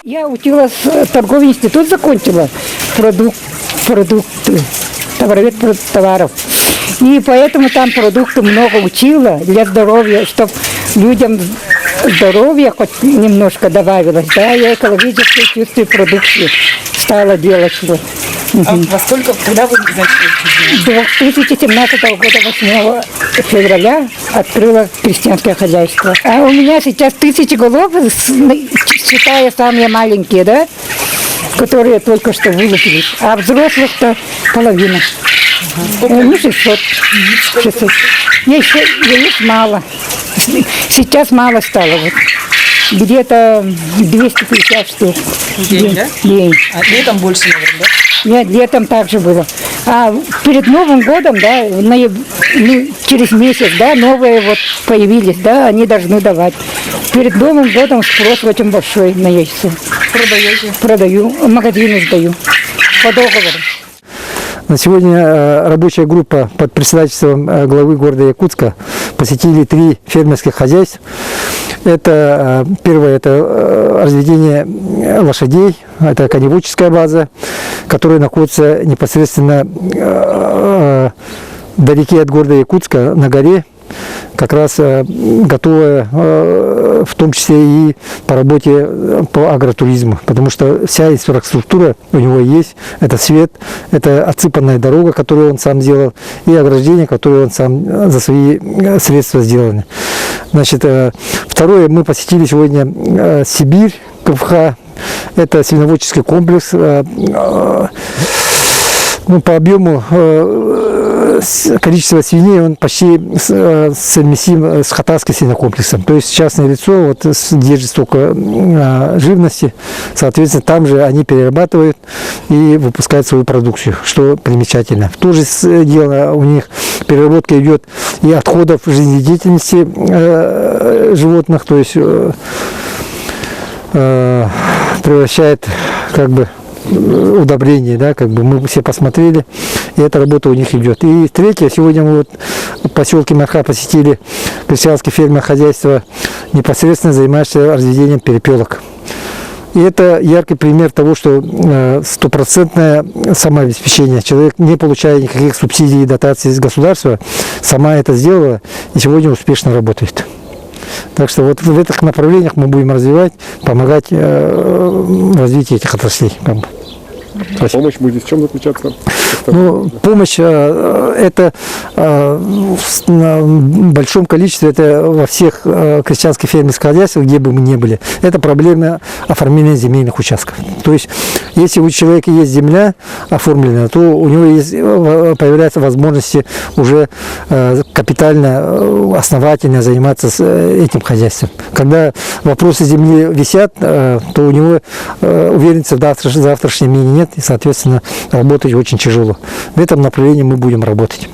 Я училась, торговый институт закончила, продукты, товаровед товаров. И поэтому там продукты много учила для здоровья, чтобы людям здоровье хоть немножко добавилось. Да, я экологические чистые продукты стала делать. Вот. А во сколько, когда вы начали? 2017 года 8 февраля открыла крестьянское хозяйство. А у меня сейчас 1000 голов, считая самые маленькие, да, которые только что вылупились. А взрослых-то половина. Ну, 600. Яиц мало. Сейчас мало стало. Вот. Где-то 250 штук. День, да? День. А летом больше, наверное, да? Нет, летом также было. А перед Новым годом, да, через месяц, да, новые вот появились, да, они должны давать. Перед Новым годом спрос очень большой на яйцо. Продаете? Продаю, в магазины сдаю по договору. На сегодня рабочая группа под председательством главы города Якутска посетили 3 фермерских хозяйств. Это первое, это разведение лошадей, это коневодческая база, которая находится непосредственно вдалеке от города Якутска, на горе, как раз готовая, в том числе и по работе по агротуризму, потому что вся инфраструктура у него есть, это свет, это отсыпанная дорога, которую он сам сделал, и ограждение, которое он сам за свои средства сделал. Значит, второе, мы посетили сегодня Сибирь, КФХ, это свиноводческий комплекс, ну, по объему количество свиней он почти совместим с хатарским свинокомплексом. То есть частное лицо вот, держит столько живности, соответственно, там же они перерабатывают и выпускают свою продукцию, что примечательно. В то же дело у них переработка идет и отходов жизнедеятельности животных, то есть превращает как бы удобрение, да, как бы мы все посмотрели, и эта работа у них идет. И третье, сегодня мы вот в поселке Марха посетили крестьянское фермерное хозяйство, непосредственно занимающееся разведением перепелок. И это яркий пример того, что стопроцентное самообеспечение. Человек, не получая никаких субсидий и дотаций из государства, сама это сделала и сегодня успешно работает. Так что вот в этих направлениях мы будем развивать, помогать в развитии этих отраслей. Помощь будет в чем заключаться? Ну, помощь это в большом количестве, это во всех крестьянских фермерских хозяйствах, где бы мы ни были, это проблема оформления земельных участков. То есть, если у человека есть земля оформленная, то у него есть, появляются возможности уже капитально, основательно заниматься этим хозяйством. Когда вопросы земли висят, то у него уверенности в завтрашнем дне нет, и, соответственно, работать очень тяжело. В этом направлении мы будем работать.